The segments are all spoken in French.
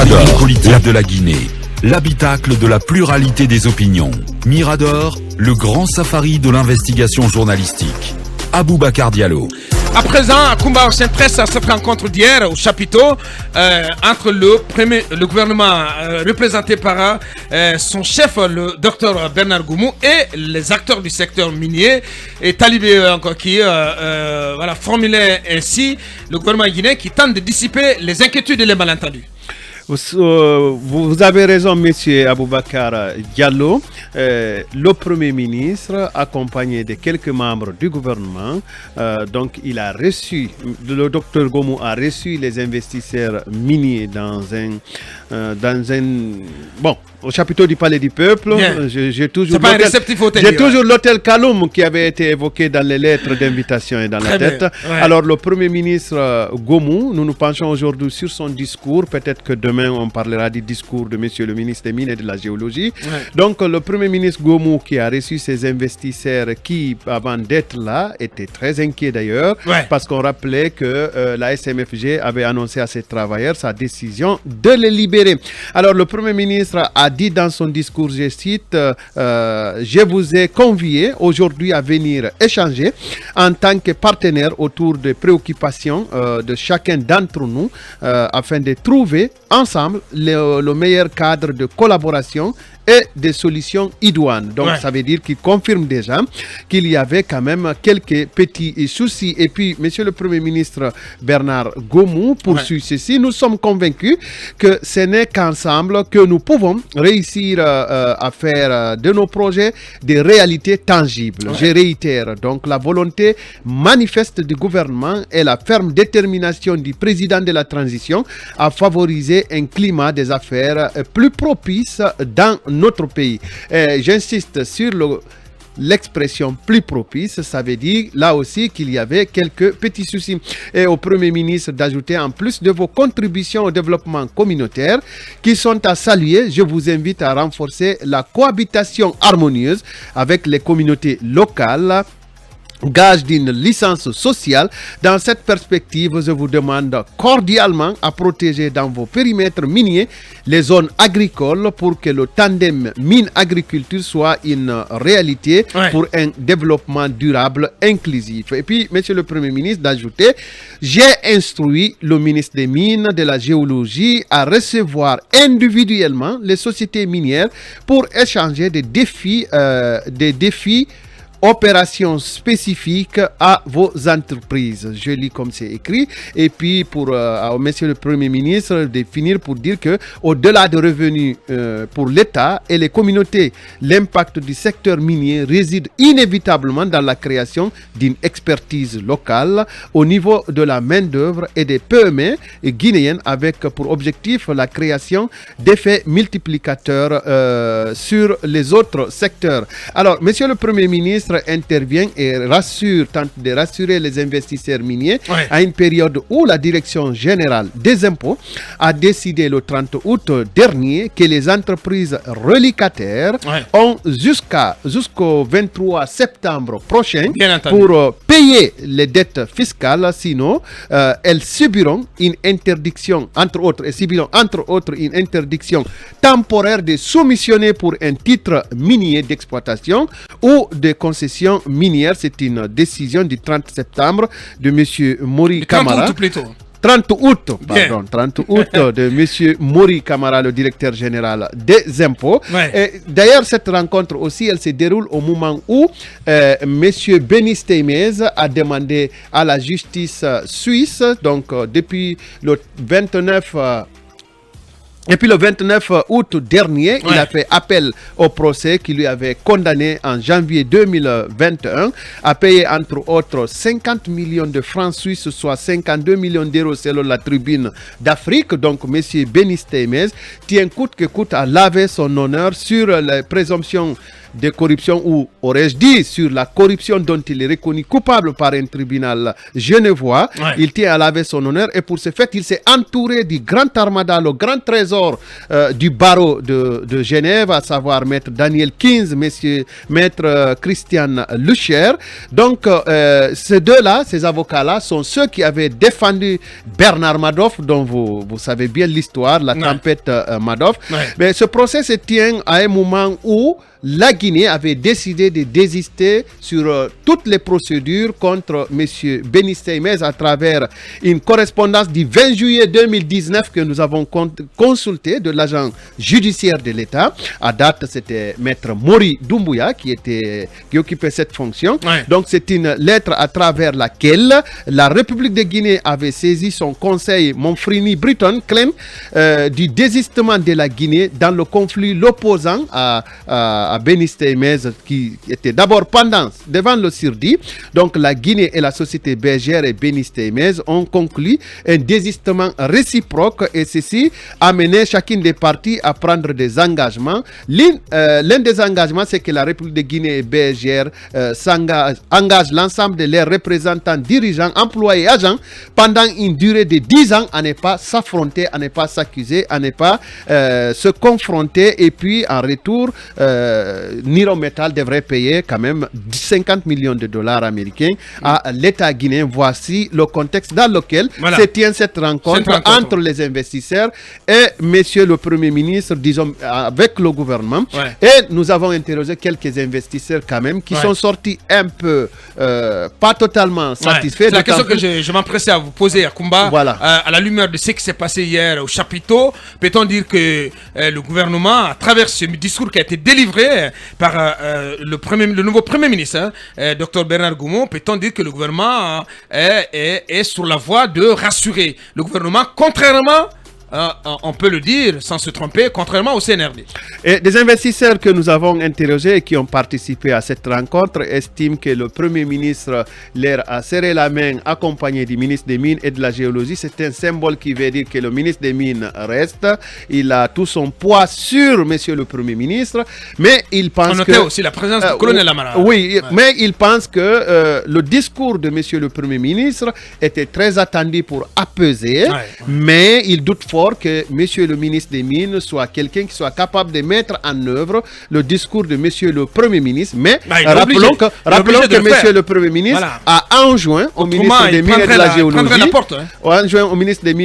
Mirador, politique de la Guinée, l'habitacle de la pluralité des opinions. Mirador, le grand safari de l'investigation journalistique. Aboubacar Diallo. À présent, Koumba s'intéresse à cette rencontre d'hier au chapiteau entre le gouvernement représenté par son chef, le docteur Bernard Goumou, et les acteurs du secteur minier, et Talibé encore qui formulait ainsi le gouvernement guinéen qui tente de dissiper les inquiétudes et les malentendus. Vous avez raison, monsieur Aboubacar Diallo. Le Premier ministre, accompagné de quelques membres du gouvernement, donc il a reçu, le docteur Goumou a reçu les investisseurs miniers au chapiteau du Palais du Peuple. J'ai toujours l'hôtel Kaloum qui avait été évoqué dans les lettres d'invitation et dans la tête. Ouais. Alors le Premier ministre Goumou, nous nous penchons aujourd'hui sur son discours. Peut-être que demain on parlera du discours de monsieur le ministre des Mines et de la Géologie. Ouais. Donc le Premier ministre Goumou qui a reçu ces investisseurs qui, avant d'être là, étaient très inquiets d'ailleurs, parce qu'on rappelait que la SMFG avait annoncé à ses travailleurs sa décision de les libérer. Alors le Premier ministre a dit dans son discours, je cite, je vous ai convié aujourd'hui à venir échanger en tant que partenaire autour des préoccupations de chacun d'entre nous afin de trouver ensemble le meilleur cadre de collaboration et des solutions idoines. Donc, ça veut dire qu'il confirme déjà qu'il y avait quand même quelques petits soucis. Et puis, monsieur le Premier ministre Bernard Goumou poursuit ceci. Nous sommes convaincus que ce n'est qu'ensemble que nous pouvons réussir à faire de nos projets des réalités tangibles. Je réitère donc la volonté manifeste du gouvernement et la ferme détermination du président de la transition à favoriser un climat des affaires plus propice dans notre pays. J'insiste sur l'expression plus propice, ça veut dire là aussi qu'il y avait quelques petits soucis. Et au Premier ministre d'ajouter, en plus de vos contributions au développement communautaire qui sont à saluer, je vous invite à renforcer la cohabitation harmonieuse avec les communautés locales, gage d'une licence sociale. Dans cette perspective, je vous demande cordialement à protéger dans vos périmètres miniers les zones agricoles pour que le tandem mine-agriculture soit une réalité pour un développement durable, inclusif. Et puis, monsieur le Premier ministre d'ajouter, j'ai instruit le ministre des Mines, de la Géologie à recevoir individuellement les sociétés minières pour échanger des défis opérations spécifiques à vos entreprises. Je lis comme c'est écrit. Et puis pour monsieur le Premier ministre de finir pour dire que au-delà des revenus pour l'État et les communautés, l'impact du secteur minier réside inévitablement dans la création d'une expertise locale au niveau de la main-d'œuvre et des PME guinéennes avec pour objectif la création d'effets multiplicateurs sur les autres secteurs. Alors, monsieur le Premier ministre intervient et tente de rassurer les investisseurs miniers à une période où la Direction générale des impôts a décidé le 30 août dernier que les entreprises reliquataires ont jusqu'au 23 septembre prochain pour payer les dettes fiscales, sinon elles subiront une interdiction, entre autres une interdiction temporaire de soumissionner pour un titre minier d'exploitation ou de concession minière. C'est une décision du 30 septembre de M. Mori Camara. 30 août de M. Mori Camara, le directeur général des impôts. Et d'ailleurs, cette rencontre aussi, elle se déroule au moment où M. Benis Teimez a demandé à la justice suisse, donc depuis le 29 août dernier, il a fait appel au procès qui lui avait condamné en janvier 2021 à payer entre autres 50 millions de francs suisses, soit 52 millions d'euros selon la Tribune d'Afrique. Donc, M. Benis Teimez tient coûte que coûte à laver son honneur sur les présomptions de corruption, ou aurais-je dit sur la corruption dont il est reconnu coupable par un tribunal genevois. Il tient à laver son honneur et pour ce fait, il s'est entouré du grand armada, le grand trésor du barreau de Genève, à savoir maître Daniel Kins, maître Christian Lucher. Donc, ces deux-là, ces avocats-là, sont ceux qui avaient défendu Bernard Madoff, dont vous savez bien l'histoire, la tempête Madoff. Mais ce procès se tient à un moment où la Guinée avait décidé de désister sur toutes les procédures contre M. Benistey-Mez à travers une correspondance du 20 juillet 2019 que nous avons consultée de l'agent judiciaire de l'État. À date, c'était maître Mori Doumbouya qui occupait cette fonction. Donc, c'est une lettre à travers laquelle la République de Guinée avait saisi son conseil Monfrini Britton Clem du désistement de la Guinée dans le conflit l'opposant à Benistey-Mez, qui était d'abord devant le Sirdi. Donc la Guinée et la société bergère et Benistey-Mez ont conclu un désistement réciproque et ceci a mené chacune des parties à prendre des engagements. L'un des engagements, c'est que la République de Guinée et bergère engage l'ensemble de leurs représentants, dirigeants, employés et agents pendant une durée de 10 ans à ne pas s'affronter, à ne pas s'accuser, à ne pas se confronter, et puis en retour Niro Metal devrait payer quand même 50 millions de dollars américains à l'État guinéen. Voici le contexte dans lequel se tient cette rencontre entre les investisseurs et monsieur le Premier ministre, disons, avec le gouvernement. Et nous avons interrogé quelques investisseurs quand même qui sont sortis un peu, pas totalement satisfaits. C'est la question que je m'empressais à vous poser, Akoumba. À la lumière de ce qui s'est passé hier au chapiteau, peut-on dire que le gouvernement, à travers ce discours qui a été délivré par le nouveau Premier ministre, Dr Bernard Goumou, peut-on dire que le gouvernement est sur la voie de rassurer le gouvernement, contrairement, on peut le dire sans se tromper, contrairement au CNRD. Et des investisseurs que nous avons interrogés et qui ont participé à cette rencontre estiment que le Premier ministre leur a serré la main accompagné du ministre des Mines et de la Géologie. C'est un symbole qui veut dire que le ministre des Mines reste. Il a tout son poids sur monsieur le Premier ministre, mais il pense on notait aussi la présence du colonel Amara. Oui, mais il pense que le discours de monsieur le Premier ministre était très attendu pour apaiser, mais il doute fort que monsieur le ministre des Mines soit quelqu'un qui soit capable de mettre en œuvre le discours de monsieur le Premier ministre. Mais rappelons que monsieur le Premier ministre a enjoint au ministre des Mines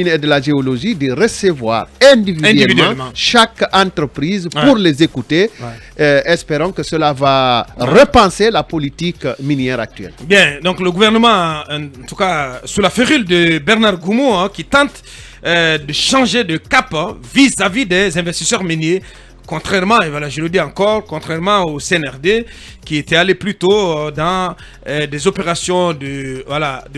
et de la Géologie, de recevoir individuellement chaque entreprise pour les écouter. Espérons que cela va repenser la politique minière actuelle. Bien, donc le gouvernement, en tout cas sous la férule de Bernard Goumou, qui tente de changer de cap vis-à-vis des investisseurs miniers, contrairement, et voilà, je le dis encore, contrairement au CNRD qui était allé plutôt dans des opérations de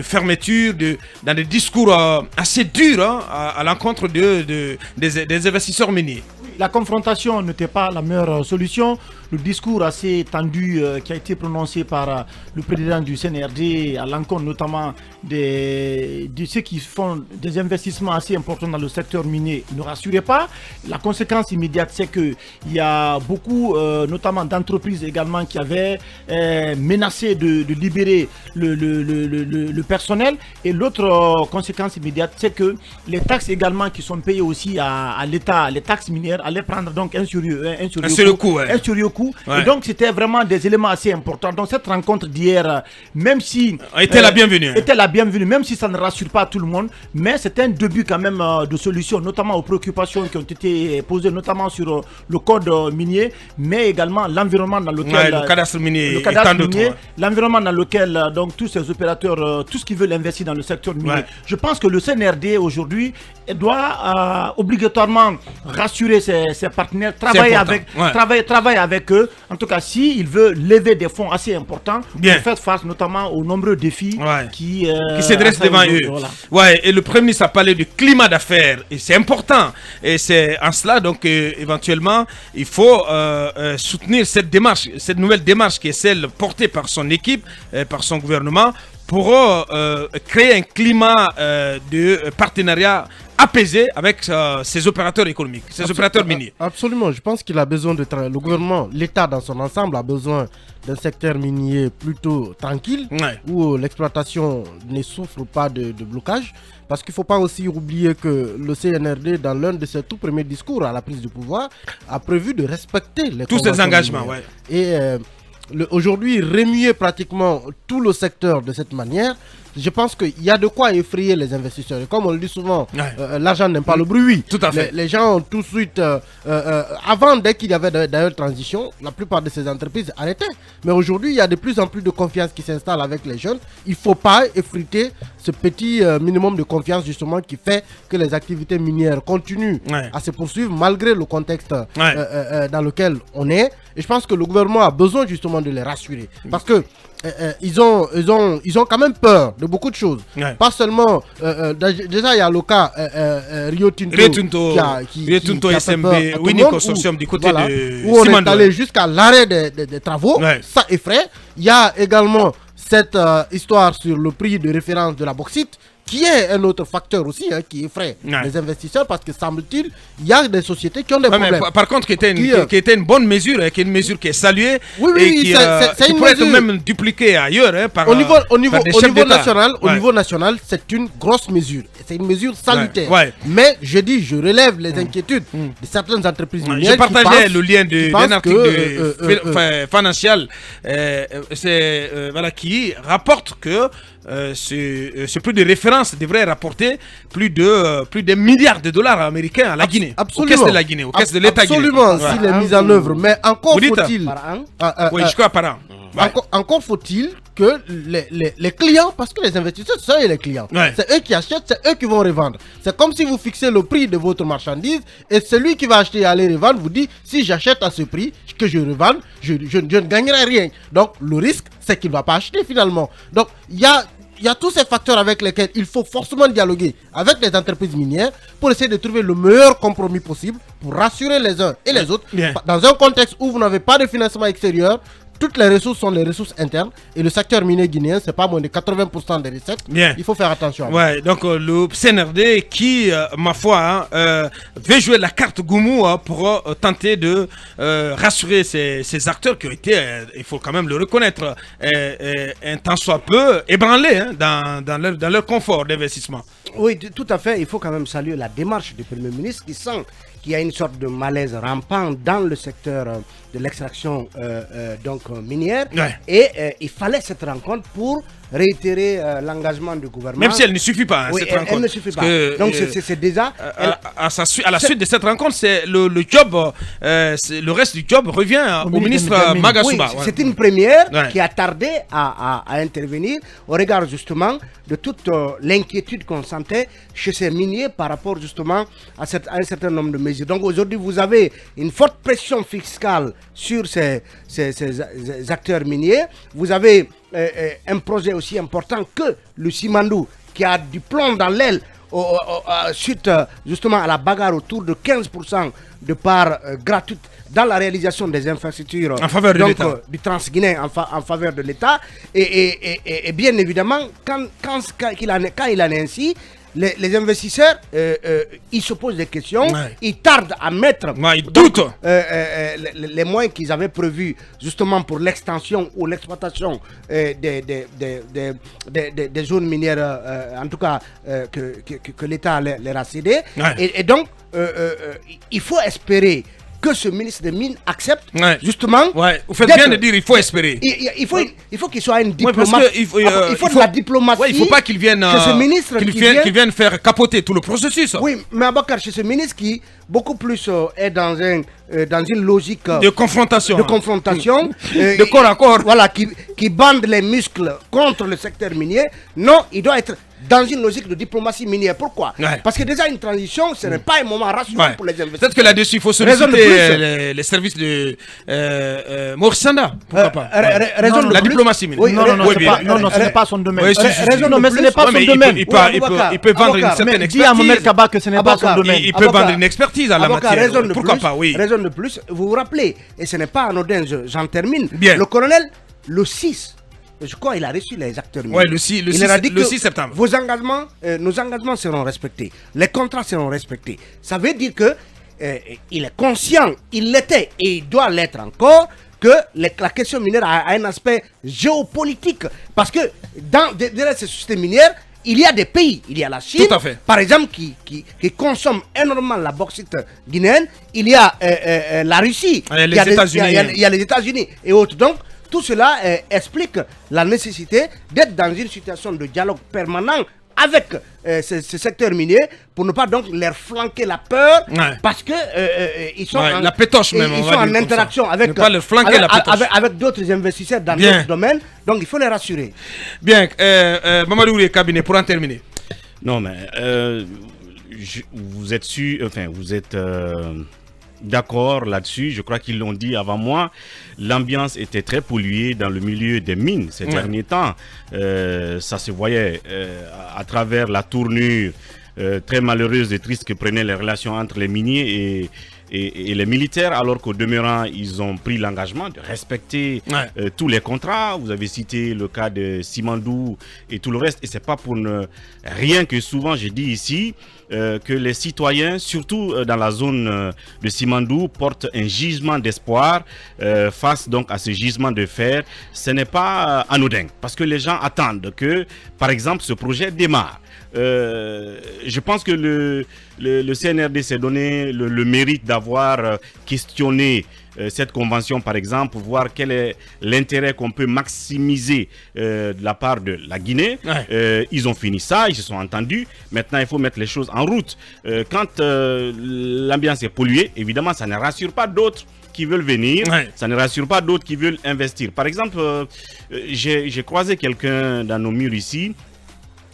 fermeture, dans des discours assez durs à l'encontre des investisseurs miniers. La confrontation n'était pas la meilleure solution. Le discours assez tendu qui a été prononcé par le président du CNRD à l'encontre notamment de ceux qui font des investissements assez importants dans le secteur minier ne rassurait pas. La conséquence immédiate, c'est qu'il y a beaucoup, notamment d'entreprises également, qui avaient menacé de libérer le personnel. Et l'autre conséquence immédiate, c'est que les taxes également qui sont payées aussi à l'État, les taxes minières, allaient prendre donc un sérieux coup. Et donc c'était vraiment des éléments assez importants. Donc cette rencontre d'hier, même si était la bienvenue, même si ça ne rassure pas tout le monde, mais c'est un début quand même de solution, notamment aux préoccupations qui ont été posées, notamment sur le code minier, mais également l'environnement dans lequel le cadastre minier, l'environnement dans lequel donc tous ces opérateurs, tous qui veulent investir dans le secteur minier. Je pense que le CNRD aujourd'hui doit obligatoirement rassurer ses partenaires, travailler avec eux. En tout cas, s'il veut lever des fonds assez importants pour faire face notamment aux nombreux défis qui se dressent devant eux. Et le Premier ministre a parlé du climat d'affaires et c'est important. Et c'est en cela donc éventuellement il faut soutenir cette nouvelle démarche qui est celle portée par son équipe, par son gouvernement, pour créer un climat de partenariat apaiser avec ces opérateurs économiques, ces opérateurs miniers. Absolument, je pense qu'il a besoin le gouvernement, l'État dans son ensemble a besoin d'un secteur minier plutôt tranquille, où l'exploitation ne souffre pas de blocage. Parce qu'il ne faut pas aussi oublier que le CNRD, dans l'un de ses tout premiers discours à la prise du pouvoir, a prévu de respecter tous ces engagements. Et aujourd'hui, remuer pratiquement tout le secteur de cette manière, je pense qu'il y a de quoi effrayer les investisseurs. Et comme on le dit souvent, l'argent n'aime pas le bruit. Tout à fait. Les gens ont tout de suite, avant, dès qu'il y avait d'ailleurs transition, la plupart de ces entreprises arrêtaient. Mais aujourd'hui, il y a de plus en plus de confiance qui s'installe avec les jeunes. Il ne faut pas effriter ce petit minimum de confiance justement qui fait que les activités minières continuent à se poursuivre malgré le contexte dans lequel on est. Et je pense que le gouvernement a besoin justement de les rassurer. Parce que ils ont quand même peur de beaucoup de choses. Pas seulement... déjà, il y a le cas Rio Tinto SMB, Winning Consortium du côté de où on est allé jusqu'à l'arrêt des travaux. Ça effraie. Il y a également cette histoire sur le prix de référence de la bauxite, qui est un autre facteur aussi qui effraie les investisseurs, parce que semble-t-il, il y a des sociétés qui ont des problèmes. Par contre, qui était une bonne mesure, qui est une mesure qui est saluée, qui pourrait être même dupliquée ailleurs. Au niveau national, c'est une grosse mesure. C'est une mesure salutaire. Mais je relève les inquiétudes de certaines entreprises minières. Je partageais le lien d'un article financial qui rapporte que ce prix de référence devrait rapporter plus de milliards de dollars américains à la Guinée. Absolument. Aux caisses de la Guinée, aux caisses de l'État guinéen. Absolument, s'il est mis en œuvre. Mais encore faut-il... Oui, je crois par an. Encore faut-il que les clients, parce que les investisseurs, c'est eux les clients. C'est eux qui achètent, c'est eux qui vont revendre. C'est comme si vous fixez le prix de votre marchandise et celui qui va acheter et aller revendre vous dit, si j'achète à ce prix, que je revende, je ne gagnerai rien. Donc le risque, c'est qu'il ne va pas acheter finalement. Donc il y a tous ces facteurs avec lesquels il faut forcément dialoguer avec les entreprises minières pour essayer de trouver le meilleur compromis possible pour rassurer les uns et les autres. Dans un contexte où vous n'avez pas de financement extérieur, toutes les ressources sont les ressources internes et le secteur minier guinéen, c'est pas moins de 80% des recettes. Il faut faire attention. Donc le CNRD qui, ma foi, veut jouer la carte Goumou pour tenter de rassurer ces acteurs qui ont été, il faut quand même le reconnaître, un tant soit peu ébranlés dans leur confort d'investissement. Oui, tout à fait. Il faut quand même saluer la démarche du Premier ministre qui sent qu'il y a une sorte de malaise rampant dans le secteur de l'extraction minière. Et il fallait cette rencontre pour réitérer l'engagement du gouvernement. Même si elle ne suffit pas, cette rencontre. Elle ne suffit pas. Donc c'est déjà... à la suite de cette rencontre, c'est le job, le reste du job revient au ministre Magasuba. C'est une première qui a tardé à intervenir au regard justement de toute l'inquiétude qu'on sentait chez ces miniers par rapport justement à un certain nombre de mesures. Donc aujourd'hui, vous avez une forte pression fiscale sur ces acteurs miniers. Vous avez un projet aussi important que le Simandou, qui a du plomb dans l'aile suite justement à la bagarre autour de 15% de parts gratuites dans la réalisation des infrastructures en faveur de l'État, du Transguinéen en faveur de l'État. Et bien évidemment, quand il en est ainsi, les investisseurs, ils se posent des questions, ils tardent à mettre ils doutent. Les moyens qu'ils avaient prévus justement pour l'extension ou l'exploitation des zones minières, en tout cas que l'État leur a cédé. Et donc, il faut espérer que ce ministre des Mines accepte justement. Vous faites bien de dire il faut espérer. Il faut qu'il soit un diplomate. Il faut de la diplomatie. Il ne faut pas qu'il vienne, qu'il vienne faire capoter tout le processus. Oui, mais Abakar, chez ce ministre qui beaucoup plus est dans une logique de confrontation. De corps à corps. Voilà, qui bande les muscles contre le secteur minier. Non, il doit être dans une logique de diplomatie minière. Pourquoi? Parce que déjà une transition, ce n'est pas un moment rassurant pour les investisseurs. Peut-être que là-dessus, il faut solliciter les services de Maurice Sanda. Pourquoi pas? La diplomatie minière. Non, ce n'est pas son domaine. Mais ce n'est pas son domaine. Il peut vendre une certaine expertise. Dis à Mohamed Kaba que ce n'est pas son domaine. Il peut vendre une expertise à la matière. Pourquoi pas? Oui. Raison de plus, vous vous rappelez, et ce n'est pas anodin, j'en termine. Bien. Le colonel, le 6 je crois qu'il a reçu les acteurs miniers. Oui, le 6 septembre. Vos engagements, nos engagements seront respectés. Les contrats seront respectés. Ça veut dire que il est conscient, il l'était et il doit l'être encore, que la question minière a un aspect géopolitique. Parce que derrière ces sociétés minières, il y a des pays, il y a la Chine, par exemple, qui consomme énormément la bauxite guinéenne. Il y a la Russie, il y a les États-Unis et autres. Donc, tout cela explique la nécessité d'être dans une situation de dialogue permanent avec ces secteurs miniers pour ne pas donc leur flanquer la peur, parce que ils sont la pétoche même, ils sont en interaction avec d'autres investisseurs dans d'autres domaines, donc il faut les rassurer. Bien, Mamadou Oulé Cabinet, pour en terminer. Non, mais vous êtes sûr, enfin vous êtes d'accord là-dessus. Je crois qu'ils l'ont dit avant moi. L'ambiance était très polluée dans le milieu des mines ces derniers temps. Ça se voyait à travers la tournure très malheureuse et triste que prenaient les relations entre les miniers et les militaires, alors qu'au demeurant, ils ont pris l'engagement de respecter tous les contrats. Vous avez cité le cas de Simandou et tout le reste. Et c'est pas pour rien que souvent j'ai dit ici que les citoyens, surtout dans la zone de Simandou, portent un gisement d'espoir face donc à ce gisement de fer. Ce n'est pas anodin, parce que les gens attendent que, par exemple, ce projet démarre. Je pense que le CNRD s'est donné le mérite d'avoir questionné cette convention, par exemple, pour voir quel est l'intérêt qu'on peut maximiser de la part de la Guinée. Ils ont fini ça, ils se sont entendus. Maintenant, il faut mettre les choses en route. Quand l'ambiance est polluée, évidemment, ça ne rassure pas d'autres qui veulent venir, ça ne rassure pas d'autres qui veulent investir. Par exemple, j'ai croisé quelqu'un dans nos murs ici,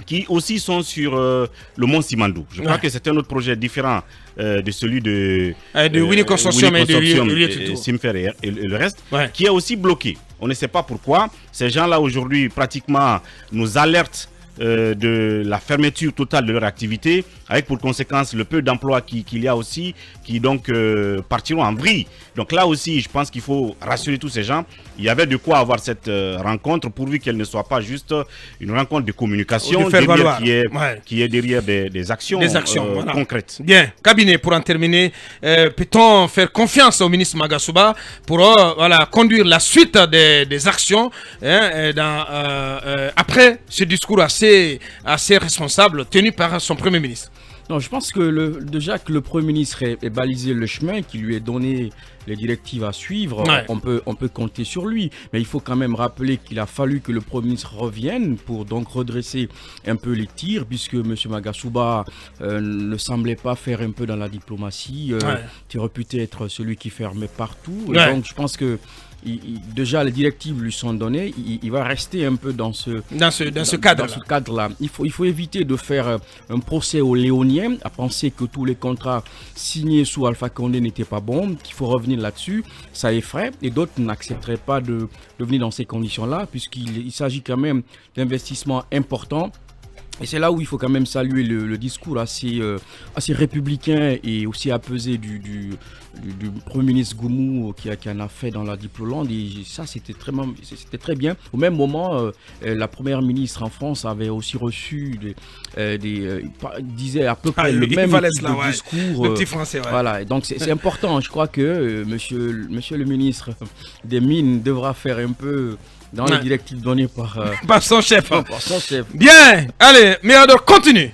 qui aussi sont sur le mont Simandou. Je crois que c'est un autre projet différent de celui de Winnie Consortium et de Simfer et le reste, qui est aussi bloqué. On ne sait pas pourquoi. Ces gens-là aujourd'hui pratiquement nous alertent de la fermeture totale de leur activité, avec pour conséquence le peu d'emplois qu'il y a aussi, qui donc partiront en vrille. Donc là aussi, je pense qu'il faut rassurer tous ces gens. Il y avait de quoi avoir cette rencontre, pourvu qu'elle ne soit pas juste une rencontre de communication, qui est derrière des actions concrètes. Bien, cabinet, pour en terminer, peut-on faire confiance au ministre Magasuba pour conduire la suite des actions après ce discours assez responsable tenu par son Premier ministre? Non, je pense que déjà que le Premier ministre ait balisé le chemin, qu'il lui ait donné les directives à suivre, on peut compter sur lui. Mais il faut quand même rappeler qu'il a fallu que le Premier ministre revienne pour donc redresser un peu les tirs, puisque M. Magasuba ne semblait pas faire un peu dans la diplomatie, qui est réputé être celui qui fermait partout. Et donc je pense que déjà les directives lui sont données, il va rester un peu dans ce cadre-là. Il faut éviter de faire un procès aux Léoniens, à penser que tous les contrats signés sous Alpha Condé n'étaient pas bons, qu'il faut revenir là-dessus. Ça effraie, et d'autres n'accepteraient pas de venir dans ces conditions-là, puisqu'il s'agit quand même d'investissements importants. Et c'est là où il faut quand même saluer le discours assez républicain et aussi apaisé du Premier ministre Goumou qui en a fait dans la Diplolande. Et ça, c'était très bien. Au même moment, la première ministre en France avait aussi reçu disait à peu près le même type de discours. Le petit français, Voilà, et donc c'est important. Je crois que monsieur le ministre des Mines devra faire un peu dans les directives données par son chef. Par son chef. Bien, allez, Mirador, continue.